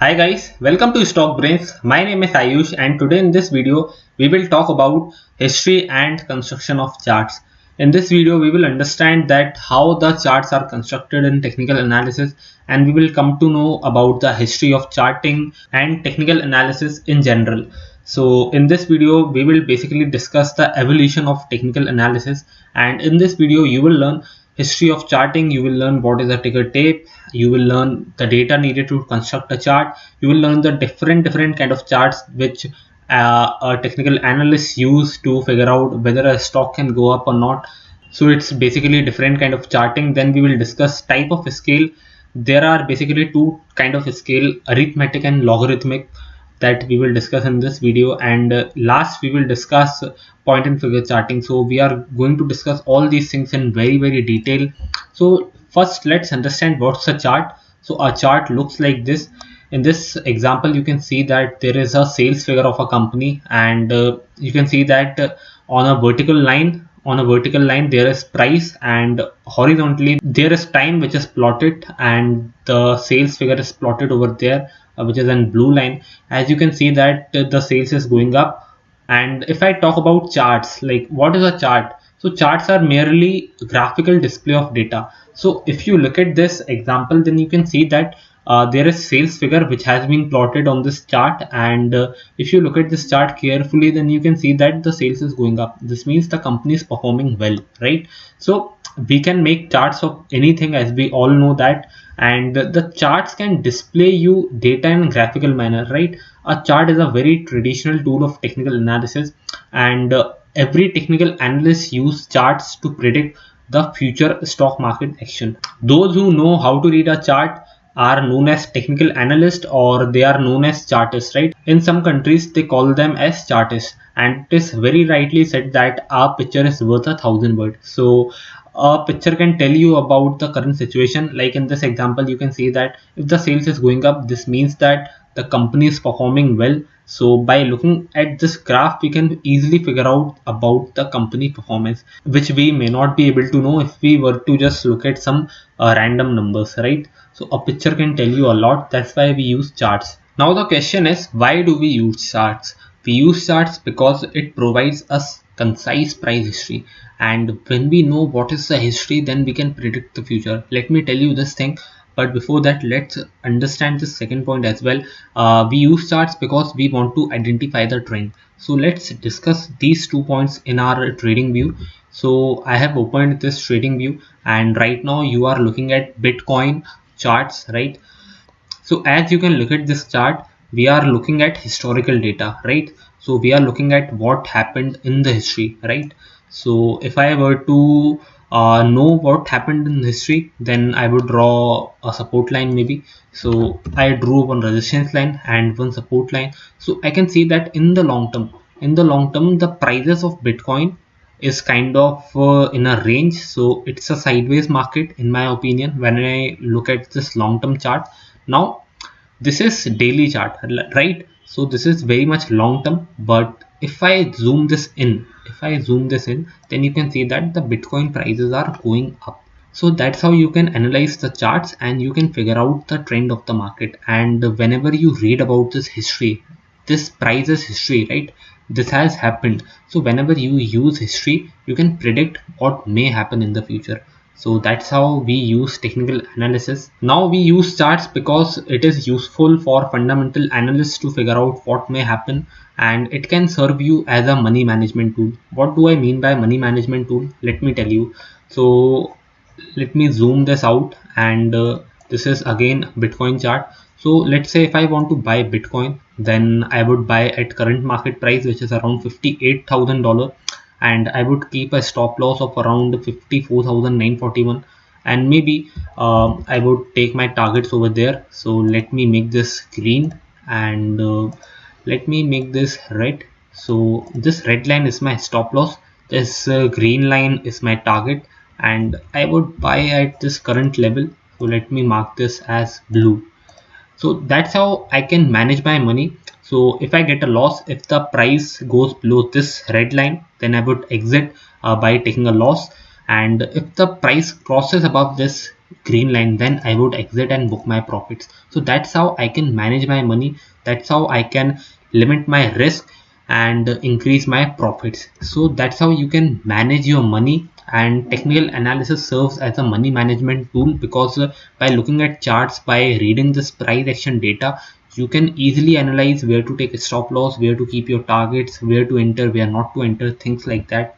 Hi guys, welcome to Stock Brains. My name is Ayush and today in this video we will talk about history and construction of charts. In this video we will understand that how the charts are constructed in technical analysis, and we will come to know about the history of charting and technical analysis in general. So in this video we will basically discuss the evolution of technical analysis, and in this video you will learn history of charting, you will learn what is a ticker tape, you will learn the data needed to construct a chart, you will learn the different kind of charts which a technical analyst use to figure out whether a stock can go up or not. So it's basically different kind of charting. Then we will discuss type of scale. There are basically two kind of scale, arithmetic and logarithmic, that we will discuss in this video, and last we will discuss point and figure charting. So we are going to discuss all these things in very detail. So first let's understand what's a chart. So a chart looks like this. In this example you can see that there is a sales figure of a company, and you can see that on a vertical line there is price, and horizontally there is time which is plotted, and the sales figure is plotted over there, which is in blue line. As you can see that the sales is going up. And if I talk about charts, like what is a chart? So charts are merely graphical display of data. So if you look at this example, then you can see that there is sales figure which has been plotted on this chart, and if you look at this chart carefully, then you can see that the sales is going up. This means the company is performing well, right? So we can make charts of anything, as we all know that, and the charts can display you data in a graphical manner, right? A chart is a very traditional tool of technical analysis, and every technical analyst use charts to predict the future stock market action. Those who know how to read a chart are known as technical analysts, or they are known as chartists, right? In some countries they call them as chartists, and it is very rightly said that a picture is worth 1,000 words. So a picture can tell you about the current situation. Like in this example you can see that if the sales is going up, this means that the company is performing well. So by looking at this graph we can easily figure out about the company performance, which we may not be able to know if we were to just look at some random numbers, right? So a picture can tell you a lot. That's why we use charts. Now the question is, why do we use charts? We use charts because it provides us concise price history, and when we know what is the history, then we can predict the future. Let me tell you this thing, but before that let's understand the second point as well. We use charts because we want to identify the trend. So let's discuss these 2 points in our trading view. So I have opened this trading view, and right now you are looking at Bitcoin charts, right? So as you can look at this chart, we are looking at historical data, right? So we are looking at what happened in the history, right? So if I were to know what happened in history, then I would draw a support line maybe. So I drew one resistance line and one support line. So I can see that in the long term, the prices of Bitcoin is kind of in a range. So it's a sideways market in my opinion when I look at this long-term chart. Now this is daily chart, right? So this is very much long term, but if I zoom this in, then you can see that the Bitcoin prices are going up. So that's how you can analyze the charts and you can figure out the trend of the market. And whenever you read about this history, this price is history, right? This has happened. So whenever you use history, you can predict what may happen in the future. So that's how we use technical analysis. Now we use charts because it is useful for fundamental analysts to figure out what may happen, and it can serve you as a money management tool. What do I mean by money management tool? Let me tell you. So let me zoom this out, and this is again Bitcoin chart. So let's say if I want to buy Bitcoin, then I would buy at current market price, which is around $58,000, and I would keep a stop loss of around 54,941, and maybe I would take my targets over there. So let me make this green, and let me make this red. So this red line is my stop loss, this green line is my target, and I would buy at this current level. So let me mark this as blue. So that's how I can manage my money. So if I get a loss, if the price goes below this red line, then I would exit by taking a loss, and if the price crosses above this green line, then I would exit and book my profits. So that's how I can manage my money. That's how I can limit my risk and increase my profits. So that's how you can manage your money. And technical analysis serves as a money management tool, because by looking at charts, by reading this price action data, you can easily analyze where to take a stop loss, where to keep your targets, where to enter, where not to enter, things like that.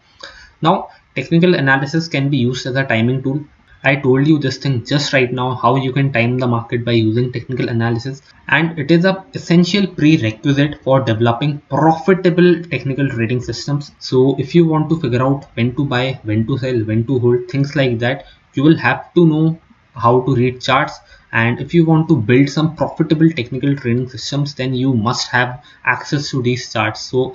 Now, technical analysis can be used as a timing tool. I told you this thing just right now, how you can time the market by using technical analysis, and it is a essential prerequisite for developing profitable technical trading systems. So if you want to figure out when to buy, when to sell, when to hold, things like that, you will have to know how to read charts. And if you want to build some profitable technical trading systems, then you must have access to these charts. So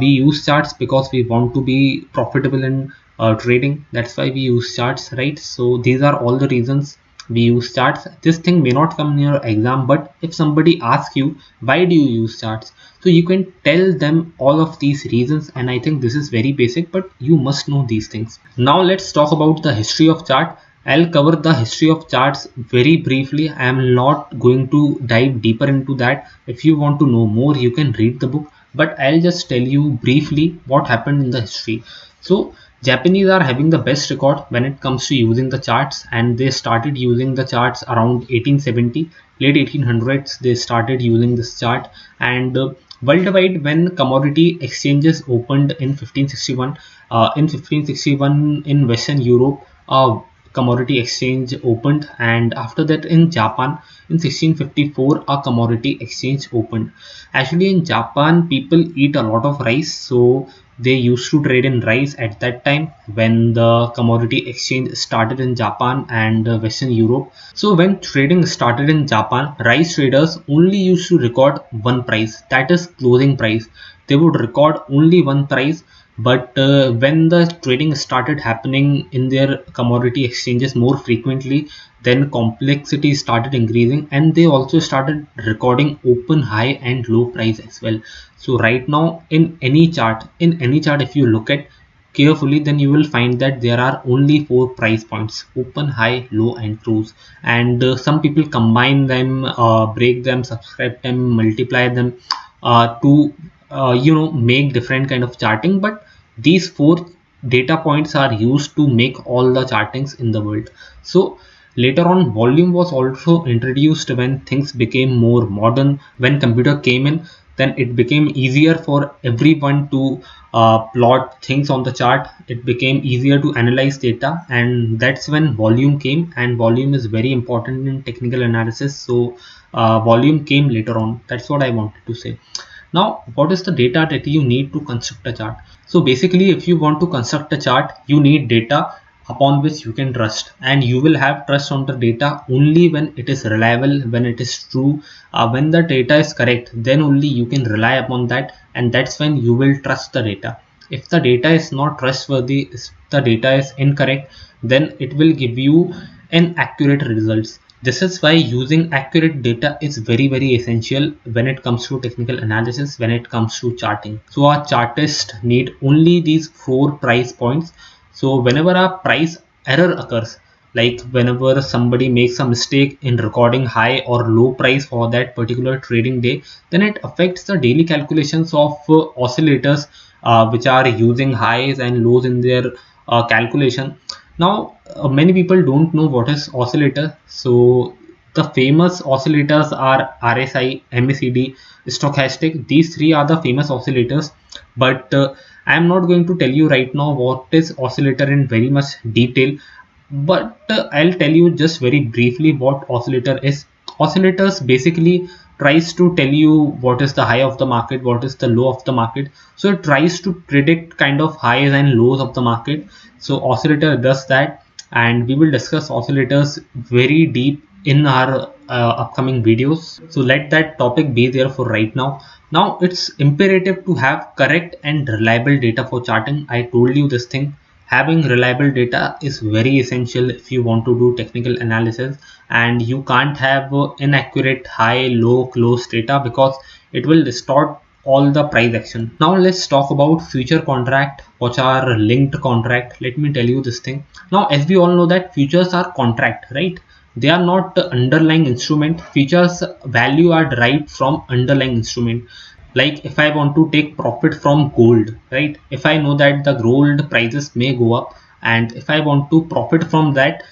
we use charts because we want to be profitable in trading. That's why we use charts, right? So these are all the reasons we use charts. This thing may not come in your exam, but if somebody asks you why do you use charts, so you can tell them all of these reasons. And I think this is very basic, but you must know these things. Now let's talk about the history of chart. I'll cover the history of charts very briefly. I am not going to dive deeper into that. If you want to know more, you can read the book, but I'll just tell you briefly what happened in the history. So Japanese are having the best record when it comes to using the charts, and they started using the charts around 1870. Late 1800s they started using this chart. And worldwide, when commodity exchanges opened in 1561, in 1561 in Western Europe, commodity exchange opened, and after that in Japan in 1654 a commodity exchange opened. Actually in Japan people eat a lot of rice, so they used to trade in rice at that time when the commodity exchange started in Japan and Western Europe. So when trading started in Japan, rice traders only used to record one price, that is closing price. They would record only one price. But when the trading started happening in their commodity exchanges more frequently, then complexity started increasing, and they also started recording open, high and low price as well. So right now in any chart if you look at carefully, then you will find that there are only four price points: open, high, low and close. And some people combine them, break them, subscribe them, multiply them to make different kind of charting. But these four data points are used to make all the chartings in the world. So later on, volume was also introduced when things became more modern. When computer came in, then it became easier for everyone to plot things on the chart. It became easier to analyze data, and that's when volume came. And volume is very important in technical analysis. So volume came later on. That's what I wanted to say. Now, what is the data that you need to construct a chart? So basically, if you want to construct a chart, you need data upon which you can trust, and you will have trust on the data only when it is reliable, when it is true. When the data is correct, then only you can rely upon that, and that's when you will trust the data. If the data is not trustworthy, if the data is incorrect, then it will give you inaccurate results. This is why using accurate data is very essential when it comes to technical analysis, when it comes to charting. So our chartist need only these four price points. So whenever a price error occurs, like whenever somebody makes a mistake in recording high or low price for that particular trading day, then it affects the daily calculations of oscillators which are using highs and lows in their calculation. Now many people don't know what is oscillator. So the famous oscillators are RSI, MACD, stochastic. These three are the famous oscillators. But I am not going to tell you right now what is oscillator in very much detail, but I'll tell you just very briefly what oscillator is. Oscillators basically tries to tell you what is the high of the market, what is the low of the market. So it tries to predict kind of highs and lows of the market. So oscillator does that, and we will discuss oscillators very deep in our upcoming videos. So let that topic be there for right now. Now it's imperative to have correct and reliable data for charting. I told you this thing. Having reliable data is very essential if you want to do technical analysis, and you can't have inaccurate high, low, close data, because it will distort all the price action. Now let's talk about future contract, which are linked contract. Let me tell you this thing. Now, as we all know that futures are contract, right? They are not the underlying instrument. Futures value are derived from underlying instrument. Like if I want to take profit from gold, right? If I know that the gold prices may go up, and if I want to profit from that,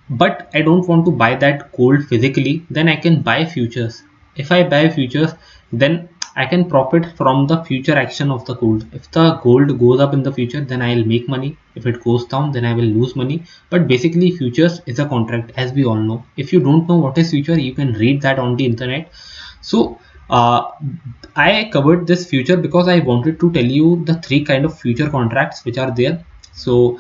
but I don't want to buy that gold physically, then I can buy futures. If I buy futures, then I can profit from the future action of the gold. If the gold goes up in the future, then I'll make money. If it goes down, then I will lose money. But basically futures is a contract, as we all know. If you don't know what is future, you can read that on the internet. So I covered this future because I wanted to tell you the three kind of future contracts which are there. So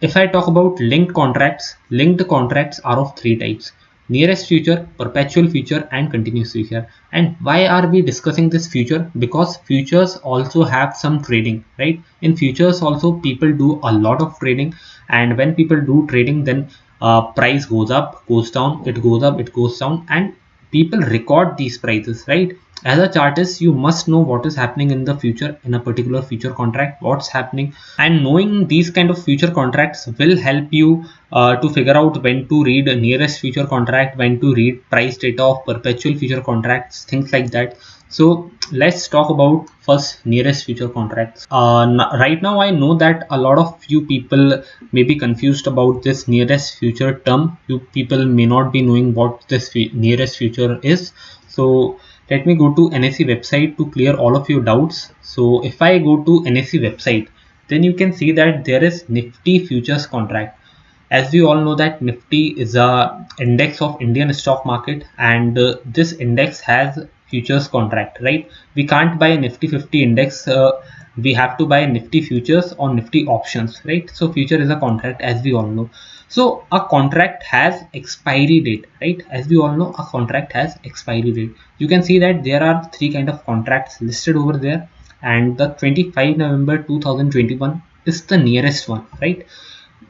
if I talk about linked contracts are of three types: nearest future, perpetual future, and continuous future. And why are we discussing this future? Because futures also have some trading, right? In futures also people do a lot of trading, and when people do trading, then price goes up, goes down, it goes up, it goes down, and people record these prices, right? As a chartist, you must know what is happening in the future in a particular future contract, what's happening, and knowing these kind of future contracts will help you to figure out when to read a nearest future contract, when to read price data of perpetual future contracts, things like that. So let's talk about first nearest future contracts. Right now I know that a lot of you people may be confused about this nearest future term. You people may not be knowing what this nearest future is. So let me go to NSE website to clear all of your doubts. So if I go to NSE website, then you can see that there is Nifty futures contract. As we all know that Nifty is a index of Indian stock market, and this index has futures contract, right? We can't buy a Nifty 50 index. We have to buy Nifty futures or Nifty options, right? So future is a contract, as we all know. So a contract has expiry date, right? As we all know, a contract has expiry date. You can see that there are three kind of contracts listed over there, and the 25 November 2021 is the nearest one, right?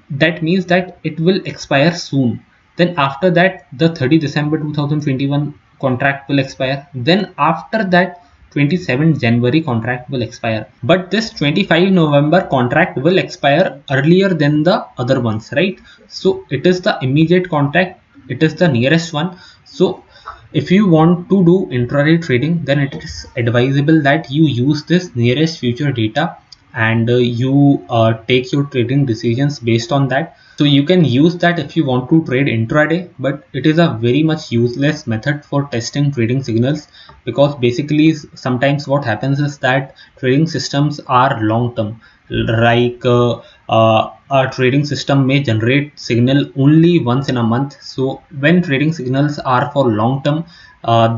That means that it will expire soon. Then after that, the 30 December 2021 contract will expire. Then after that, 27 January contract will expire. But this 25 November contract will expire earlier than the other ones, right? So it is the immediate contract, it is the nearest one. So if you want to do intraday trading, then it is advisable that you use this nearest future data, and you take your trading decisions based on that. So you can use that if you want to trade intraday, but it is a very much useless method for testing trading signals, because basically sometimes what happens is that trading systems are long term. Like a trading system may generate signal only once in a month. So when trading signals are for long term,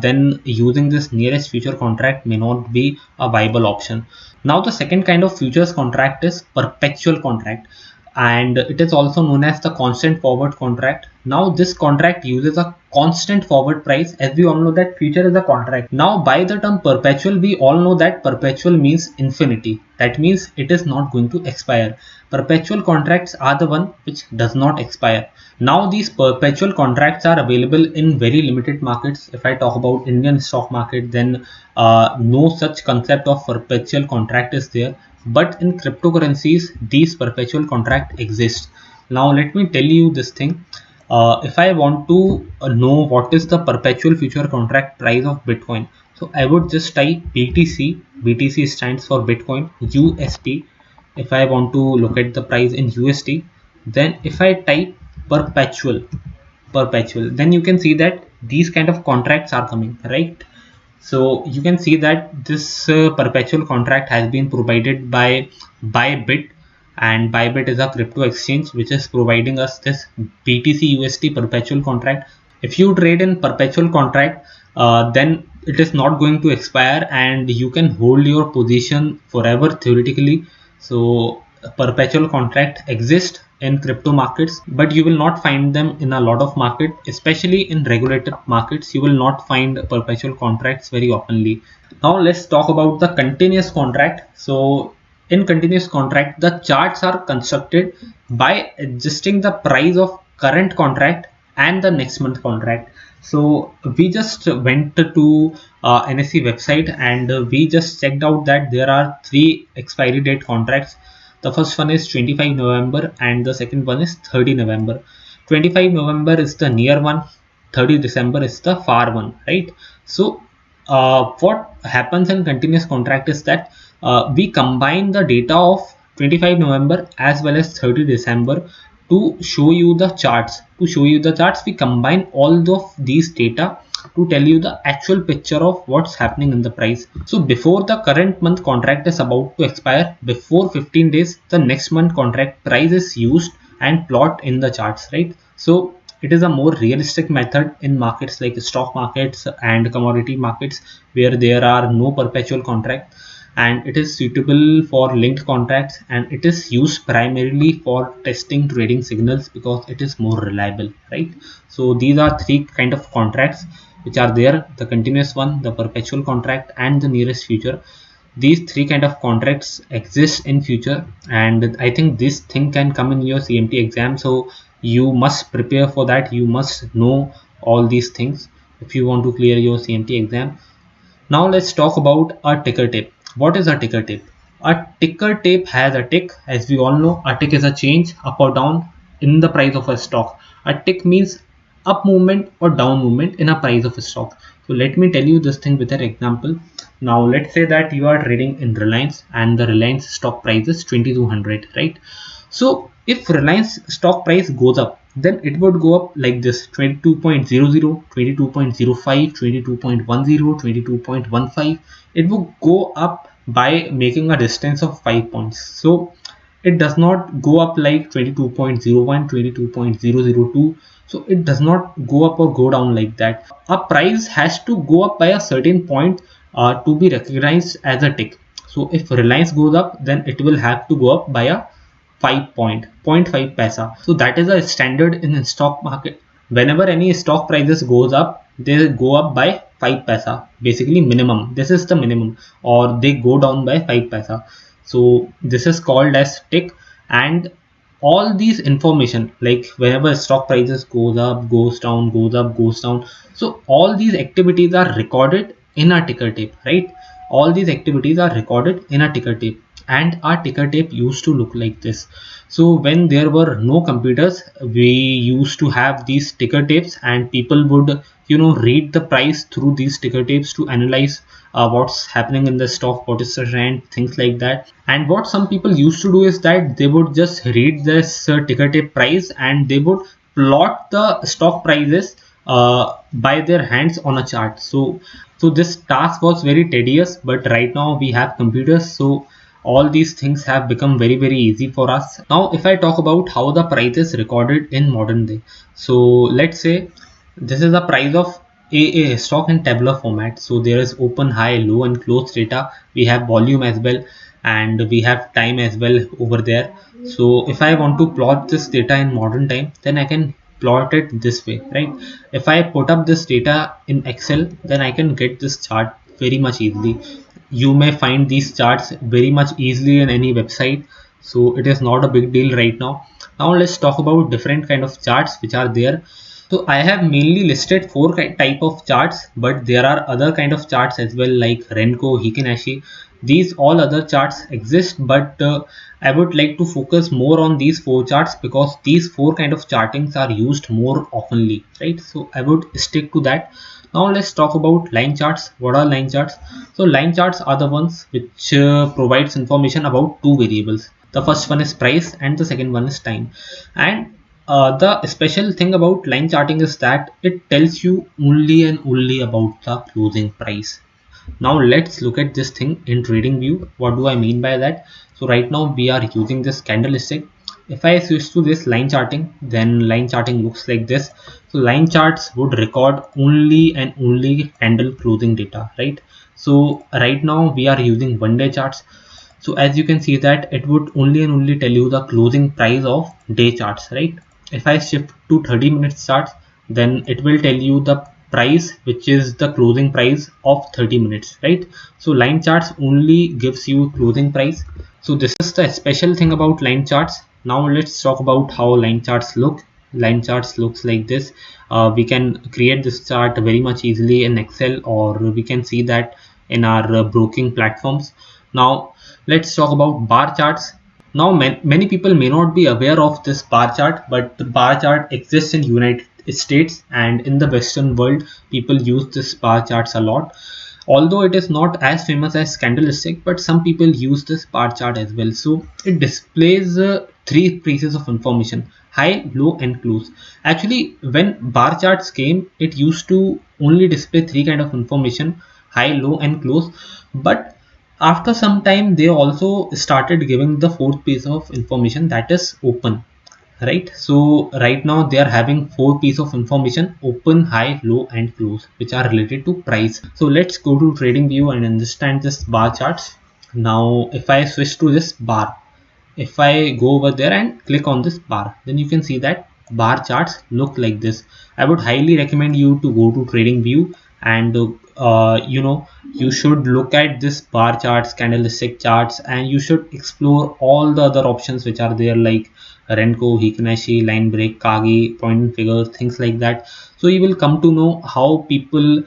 then using this nearest future contract may not be a viable option. Now the second kind of futures contract is perpetual contract, and it is also known as the constant forward contract. Now this contract uses a constant forward price. As we all know that future is a contract. Now by the term perpetual, we all know that perpetual means infinity. That means it is not going to expire. Perpetual contracts are the one which does not expire. Now these perpetual contracts are available in very limited markets. If I talk about Indian stock market, then no such concept of perpetual contract is there. But in cryptocurrencies, these perpetual contract exist. Now let me tell you this thing. If I want to know what is the perpetual future contract price of Bitcoin, so I would just type BTC. BTC stands for Bitcoin USD. If I want to look at the price in USD, then if I type perpetual, then you can see that these kind of contracts are coming, right? So you can see that this perpetual contract has been provided by Bybit, and Bybit is a crypto exchange which is providing us this BTC USD perpetual contract. If you trade in perpetual contract, then it is not going to expire, and you can hold your position forever theoretically. So perpetual contract exist in crypto markets, but you will not find them in a lot of market, especially in regulated markets. You will not find perpetual contracts very oftenly. Now let's talk about the continuous contract. So in continuous contract, the charts are constructed by adjusting the price of current contract and the next month contract. So we just went to NSE website, and we just checked out that there are three expiry date contracts. The first one is 25 November and the second one is 30 November. 25 November is the near one, 30 December is the far one, right? So what happens in continuous contract is that we combine the data of 25 November as well as 30 December to show you the charts. To show you the charts, we combine all of these data to tell you the actual picture of what's happening in the price. So before the current month contract is about to expire, before 15 days, the next month contract price is used and plot in the charts, right? So it is a more realistic method in markets like stock markets and commodity markets, where there are no perpetual contract, and it is suitable for linked contracts, and it is used primarily for testing trading signals because it is more reliable, right? So these are three kind of contracts which are there: the continuous one, the perpetual contract, and the nearest future. These three kind of contracts exist in future, and I think this thing can come in your CMT exam, so you must prepare for that. You must know all these things if you want to clear your CMT exam. Now let's talk about a ticker tape. What is a ticker tape? A ticker tape has a tick. As we all know, a tick is a change up or down in the price of a stock. A tick means up movement or down movement in a price of a stock. So let me tell you this thing with an example. Now let's say that you are trading in Reliance and the Reliance stock price is 2200, right? So if Reliance stock price goes up, then it would go up like this: 22.00, 22.05, 22.10, 22.15. It will go up by making a distance of 5 points. So it does not go up like 22.01, 22.002. So it does not go up or go down like that. A price has to go up by a certain point to be recognized as a tick. So if Reliance goes up, then it will have to go up by a 5 paisa. So that is a standard in stock market. Whenever any stock prices goes up, they go up by 5 paisa, basically minimum. This is the minimum, or they go down by 5 paisa. So this is called as tick. And all these information, like whenever stock prices goes up, goes down, goes up, goes down, so all these activities are recorded in a ticker tape, right? All these activities are recorded in a ticker tape, and our ticker tape used to look like this. So when there were no computers, we used to have these ticker tapes, and people would read the price through these ticker tapes to analyze what's happening in the stock, what is the trend, things like that. And what some people used to do is that they would just read this ticker tape price, and they would plot the stock prices by their hands on a chart. So this task was very tedious, but right now we have computers, so all these things have become very easy for us. Now if I talk about how the price is recorded in modern day, so let's say this is the price of a stock in tabular format. So there is open, high, low and close data. We have volume as well, and we have time as well over there. So if I want to plot this data in modern time, then I can plot it this way, right? If I put up this data in Excel, then I can get this chart very much easily. You may find these charts very much easily in any website, so it is not a big deal right now. Now let's talk about different kind of charts which are there. So I have mainly listed four type of charts, but there are other kind of charts as well, like Renko, Hikinashi. These all other charts exist, but I would like to focus more on these four charts because these four kind of chartings are used more oftenly, right? So I would stick to that. Now let's talk about line charts. What are line charts? So line charts are the ones which provides information about two variables. The first one is price and the second one is time. And the special thing about line charting is that it tells you only and only about the closing price. Now let's look at this thing in trading view. What do I mean by that? So right now we are using this candlestick. If I switch to this line charting, then line charting looks like this. So line charts would record only and only candle closing data, right? So right now we are using 1 day charts. So as you can see that it would only and only tell you the closing price of day charts, right? If I shift to 30 minutes charts, then it will tell you the price which is the closing price of 30 minutes, right? So line charts only gives you closing price. So this is the special thing about line charts. Now let's talk about how line charts look. line charts looks like this. We can create this chart very much easily in Excel, or we can see that in our broking platforms. Now let's talk about bar charts. Now many people may not be aware of this bar chart, but the bar chart exists in United States, and in the Western world people use this bar charts a lot. Although it is not as famous as Candlestick, but some people use this bar chart as well. So it displays three pieces of information: high, low and close. Actually, when bar charts came, it used to only display three kind of information: high, low and close. But after some time they also started giving the fourth piece of information, that is open, right? So right now they are having four pieces of information: open, high, low and close, which are related to price. So let's go to trading view and understand this bar charts. Now if I switch to this bar, if I go over there and click on this bar, then you can see that bar charts look like this. I would highly recommend you to go to trading view and you should look at this bar charts, candlestick charts, and you should explore all the other options which are there, like Renko, Hikinashi, line break, Kagi, point and figure, things like that. So you will come to know how people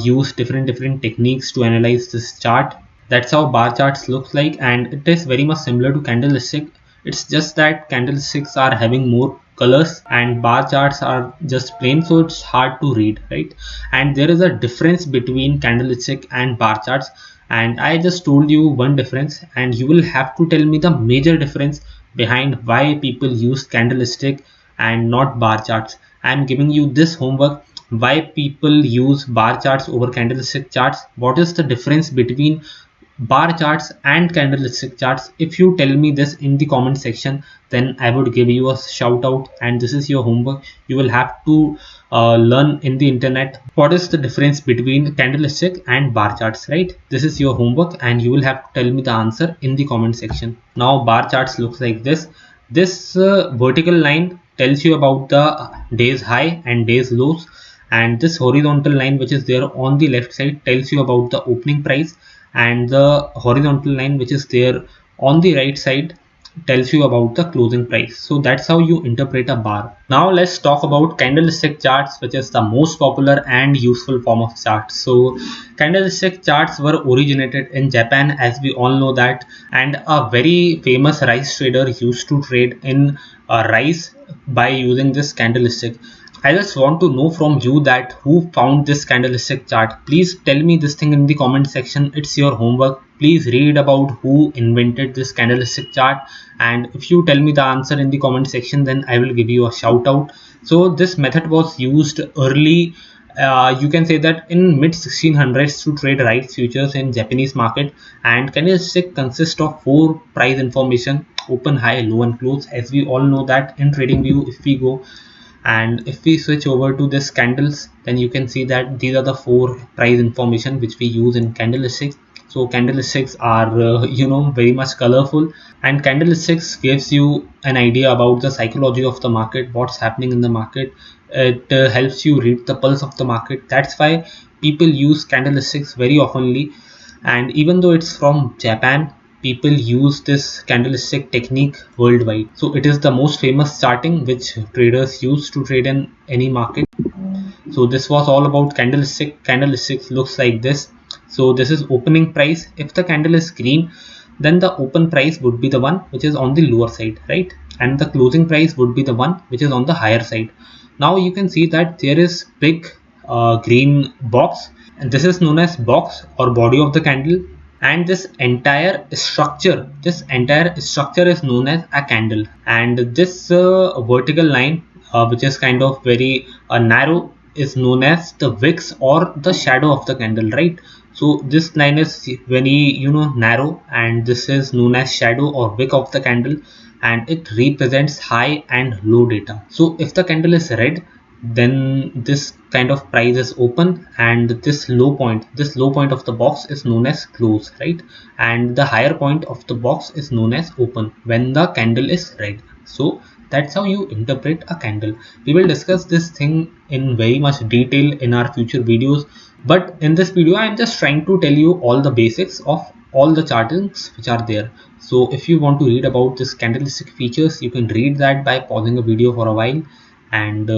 use different techniques to analyze this chart. That's how bar charts looks like, and it is very much similar to candlestick. It's just that candlesticks are having more colors and bar charts are just plain, so it's hard to read, right? And there is a difference between candlestick and bar charts, and I just told you one difference, and you will have to tell me the major difference behind why people use candlestick and not bar charts. I'm giving you this homework: why people use bar charts over candlestick charts. What is the difference between bar charts and candlestick charts? If you tell me this in the comment section, then I would give you a shout out, and this is your homework. You will have to learn in the internet what is the difference between candlestick and bar charts, right? This is your homework and you will have to tell me the answer in the comment section. Now bar charts looks like this vertical line tells you about the days high and days lows, and this horizontal line which is there on the left side tells you about the opening price, and the horizontal line which is there on the right side tells you about the closing price. So that's how you interpret a bar. Now let's talk about candlestick charts, which is the most popular and useful form of charts. So candlestick charts were originated in Japan, as we all know that, and a very famous rice trader used to trade in rice by using this candlestick. I just want to know from you that who found this candlestick chart. Please tell me this thing in the comment section. It's your homework. Please read about who invented this candlestick chart, and if you tell me the answer in the comment section, then I will give you a shout out. So this method was used early, you can say that in mid 1600s, to trade rice futures in Japanese market. And candlestick consists of four price information: open, high, low and close, as we all know that in trading view. If we go and if we switch over to this candles, then you can see that these are the four price information which we use in candlesticks. So candlesticks are very much colorful, and candlesticks gives you an idea about the psychology of the market, what's happening in the market. It helps you read the pulse of the market. That's why people use candlesticks very oftenly. And even though it's from Japan, people use this candlestick technique worldwide. So it is the most famous charting which traders use to trade in any market. So this was all about candlestick. Candlestick looks like this. So this is opening price. If the candle is green, then the open price would be the one which is on the lower side, right? And the closing price would be the one which is on the higher side. Now you can see that there is big green box, and this is known as box or body of the candle. And this entire structure is known as a candle. And this vertical line, which is kind of very narrow, is known as the wicks or the shadow of the candle, right? So this line is very narrow, and this is known as shadow or wick of the candle, and it represents high and low data. So if the candle is red, then this kind of price is open, and this low point of the box is known as close, right? And the higher point of the box is known as open when the candle is red. So that's how you interpret a candle. We will discuss this thing in very much detail in our future videos, but in this video I am just trying to tell you all the basics of all the chartings which are there. So if you want to read about this candlestick features, you can read that by pausing a video for a while, And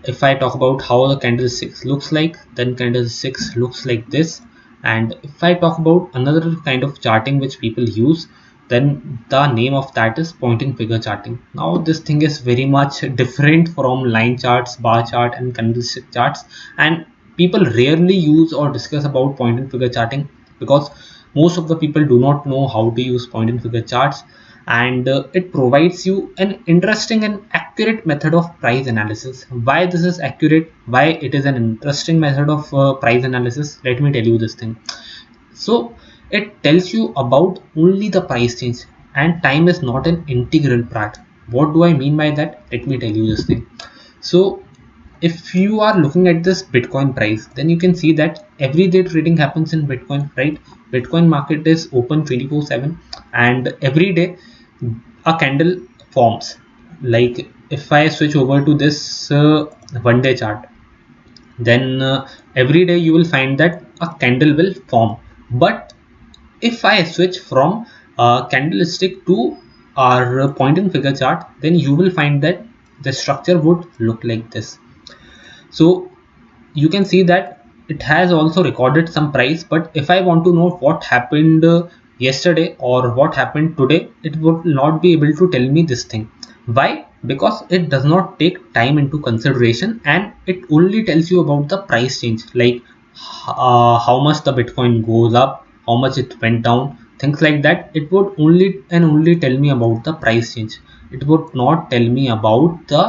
if I talk about how the candlesticks looks like, then candlesticks looks like this. And if I talk about another kind of charting which people use, then the name of that is point and figure charting. Now this thing is very much different from line charts, bar chart and candlestick charts, and people rarely use or discuss about point and figure charting because most of the people do not know how to use point and figure charts. And it provides you an interesting and accurate method of price analysis. Why this is accurate, why it is an interesting method of price analysis, let me tell you this thing. So it tells you about only the price change, and time is not an integral part. What do I mean by that? Let me tell you this thing. So if you are looking at this Bitcoin price, then you can see that every day trading happens in Bitcoin, right? Bitcoin market is open 24/7, and every day a candle forms. Like if I switch over to this 1 day chart, then every day you will find that a candle will form. But if I switch from candlestick to our point and figure chart, then you will find that the structure would look like this. So you can see that it has also recorded some price, but if I want to know what happened yesterday or what happened today, it would not be able to tell me this thing. Why? Because it does not take time into consideration, and it only tells you about the price change, like how much the Bitcoin goes up, how much it went down, things like that. It would only and only tell me about the price change. It would not tell me about the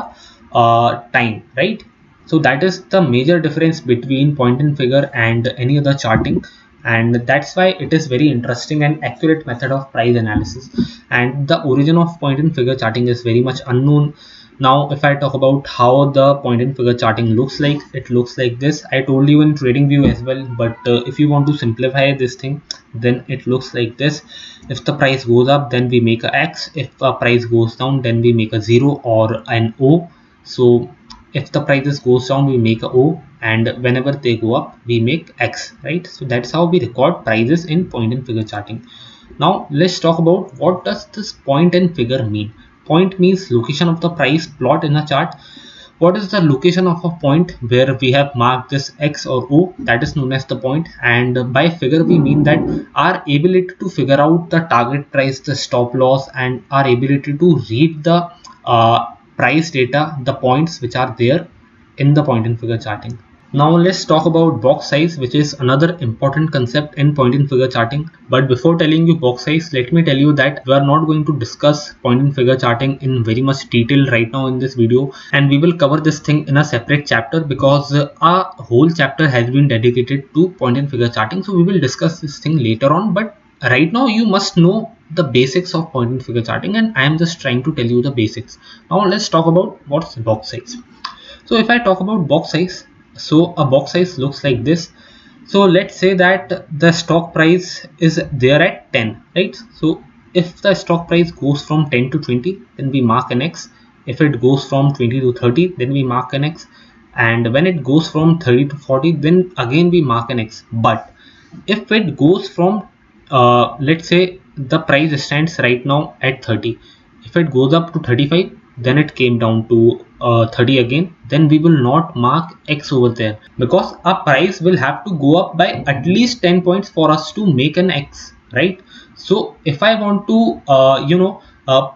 time, right? So that is the major difference between point and figure and any other charting, and that's why it is very interesting and accurate method of price analysis. And the origin of point and figure charting is very much unknown. Now if I talk about how the point and figure charting looks like, it looks like this. I told you in trading view as well, but if you want to simplify this thing, then it looks like this. If the price goes up, then we make a X. If the price goes down, then we make a 0 or an O. So if the prices goes down, we make a O, and whenever they go up, we make X, right? So that's how we record prices in point and figure charting. Now let's talk about what does this point and figure mean. Point means location of the price plot in a chart. What is the location of a point where we have marked this X or O? That is known as the point. And by figure we mean that our ability to figure out the target price, the stop loss, and our ability to read the price data, the points which are there in the point and figure charting. Now let's talk about box size, which is another important concept in point and figure charting. But before telling you box size, let me tell you that we are not going to discuss point and figure charting in very much detail right now in this video, and we will cover this thing in a separate chapter because a whole chapter has been dedicated to point and figure charting. So we will discuss this thing later on, but right now you must know the basics of point and figure charting, and I am just trying to tell you the basics. Now let's talk about what's box size. So if I talk about box size, so a box size looks like this. So let's say that the stock price is there at 10, right? So if the stock price goes from 10 to 20, then we mark an X. If it goes from 20 to 30, then we mark an X. And when it goes from 30 to 40, then again we mark an X. But if it goes from let's say the price stands right now at 30, if it goes up to 35, then it came down to 30 again, then we will not mark X over there because our price will have to go up by at least 10 points for us to make an X, right? So if I want to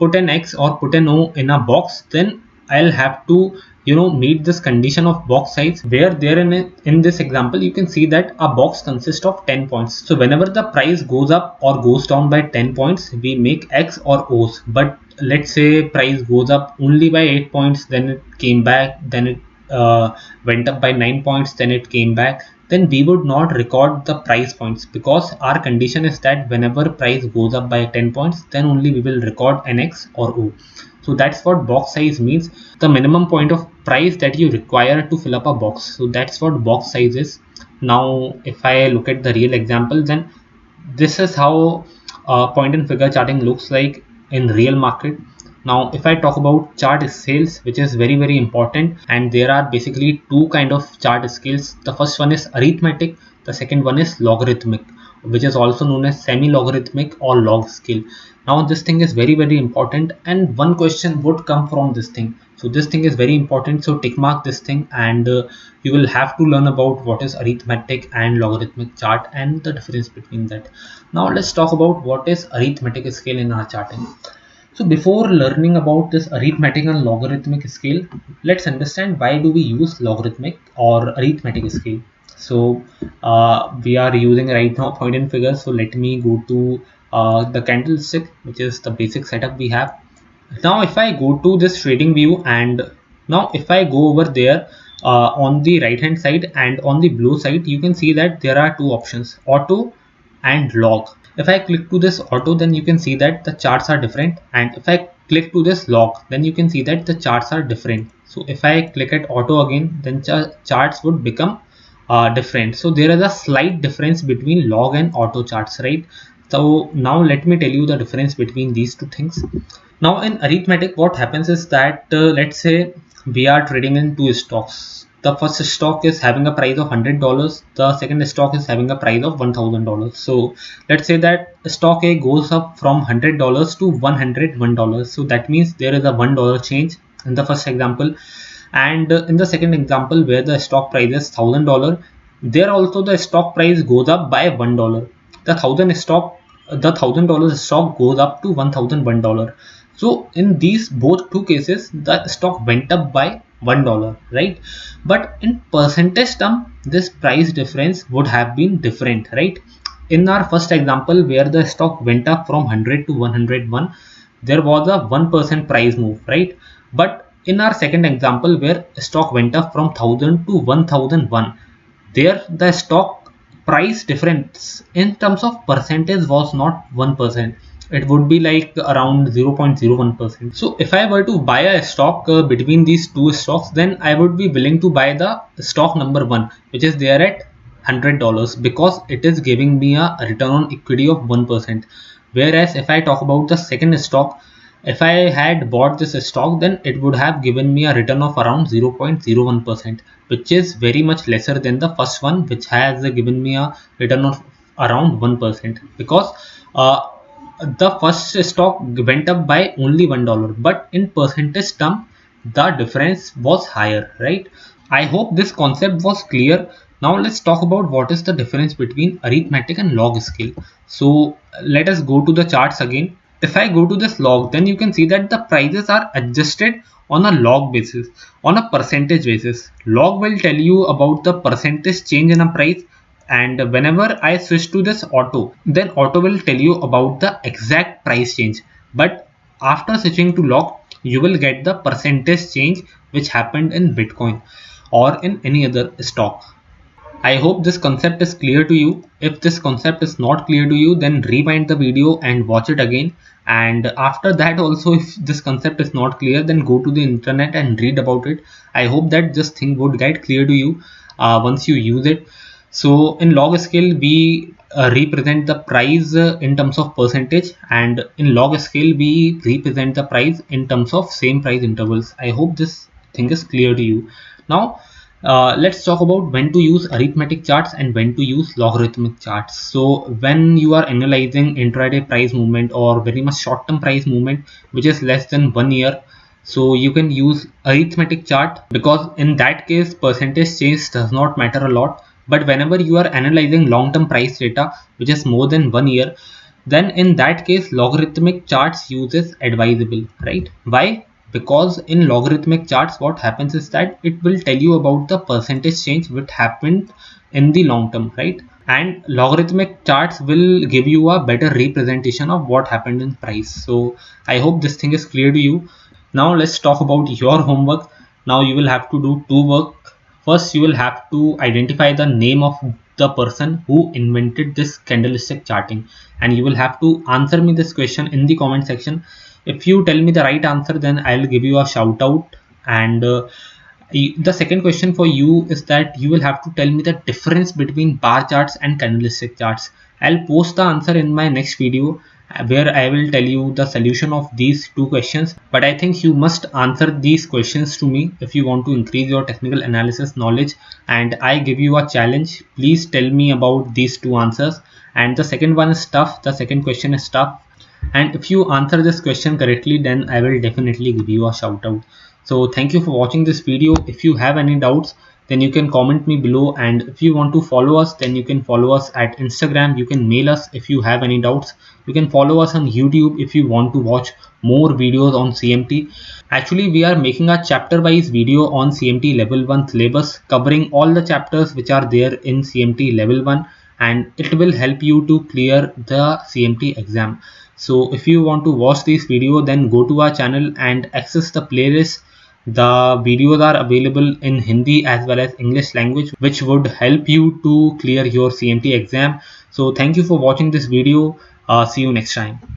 put an X or put an O in a box, then I'll have to meet this condition of box size, where there in this example you can see that a box consists of 10 points. So whenever the price goes up or goes down by 10 points, we make X or O's. But let's say price goes up only by 8 points, then it came back, then it went up by 9 points, then it came back, then we would not record the price points because our condition is that whenever price goes up by 10 points, then only we will record an X or O. So that's what box size means, the minimum point of price that you require to fill up a box. So that's what box size is. Now if I look at the real example, then this is how point and figure charting looks like in real market. Now if I talk about chart scales, which is very important, and there are basically two kind of chart scales. The first one is arithmetic, the second one is logarithmic. which is also known as semi-logarithmic or log scale. Now this thing is very important, and one question would come from this thing. So this thing is very important, so tick mark this thing, and you will have to learn about what is arithmetic and logarithmic chart and the difference between that. Now let's talk about what is arithmetic scale in our charting. So before learning about this arithmetic and logarithmic scale, let's understand why do we use logarithmic or arithmetic scale. So we are using right now point and figures. So let me go to the candlestick, which is the basic setup we have. Now if I go to this trading view, and now if I go over there on the right hand side and on the blue side, you can see that there are two options, auto and log. If I click to this auto, then you can see that the charts are different, and if I click to this log, then you can see that the charts are different. So if I click at auto again, then charts would become different. So there is a slight difference between log and auto charts, right? So now let me tell you the difference between these two things. Now in arithmetic, what happens is that let's say we are trading in two stocks. The first stock is having a price of $100. The second stock is having a price of $1,000. So let's say that stock A goes up from $100 to $101. So that means there is a $1 change in the first example. And in the second example, where the stock price is $1,000, there also the stock price goes up by $1. The $1,000 stock goes up to $1,001. So in these both two cases, the stock went up by $1, right? But in percentage term, this price difference would have been different, right? In our first example, where the stock went up from 100 to 101, there was a 1% price move, right? But in our second example, where stock went up from 1000 to 1001, there the stock price difference in terms of percentage was not 1%. It would be like around 0.01%. So if I were to buy a stock between these two stocks, then I would be willing to buy the stock number one, which is there at $100, because it is giving me a return on equity of 1%. Whereas if I talk about the second stock, if I had bought this stock, then it would have given me a return of around 0.01%, which is very much lesser than the first one, which has given me a return of around 1%, because the first stock went up by only $1, but in percentage term, the difference was higher, right? I hope this concept was clear. Now let's talk about what is the difference between arithmetic and log scale. So let us go to the charts again. If I go to this log, then you can see that the prices are adjusted on a log basis, on a percentage basis. Log will tell you about the percentage change in a price, and whenever I switch to this auto, then auto will tell you about the exact price change. But after switching to log, you will get the percentage change which happened in Bitcoin or in any other stock. I hope this concept is clear to you. If this concept is not clear to you, then rewind the video and watch it again. And after that also, if this concept is not clear, then go to the internet and read about it. I hope that this thing would get clear to you once you use it. So in log scale, we represent the price in terms of percentage, and in log scale, we represent the price in terms of same price intervals. I hope this thing is clear to you. Now, let's talk about when to use arithmetic charts and when to use logarithmic charts. So when you are analyzing intraday price movement or very much short-term price movement, which is less than 1 year, so you can use arithmetic chart, because in that case percentage change does not matter a lot. But whenever you are analyzing long-term price data, which is more than 1 year, then in that case logarithmic charts use is advisable, right? Why? Because in logarithmic charts what happens is that it will tell you about the percentage change which happened in the long term, right? And logarithmic charts will give you a better representation of what happened in price. So I hope this thing is clear to you. Now let's talk about your homework. Now you will have to do two work. First, you will have to identify the name of the person who invented this candlestick charting, and you will have to answer me this question in the comment section. If you tell me the right answer, then I'll give you a shout out. And the second question for you is that you will have to tell me the difference between bar charts and candlestick charts. I'll post the answer in my next video, where I will tell you the solution of these two questions. But I think you must answer these questions to me if you want to increase your technical analysis knowledge, and I give you a challenge. Please tell me about these two answers. And the second one is tough. The second question is tough. And if you answer this question correctly, then I will definitely give you a shout out. So thank you for watching this video. If you have any doubts, then you can comment me below, and if you want to follow us, then you can follow us at Instagram. You can mail us if you have any doubts. You can follow us on YouTube if you want to watch more videos on CMT. Actually, we are making a chapter wise video on CMT level 1 syllabus covering all the chapters which are there in CMT level 1, and it will help you to clear the CMT exam. So if you want to watch this video, then go to our channel and access the playlist. The videos are available in Hindi as well as English language, which would help you to clear your CMT exam. So thank you for watching this video. See you next time.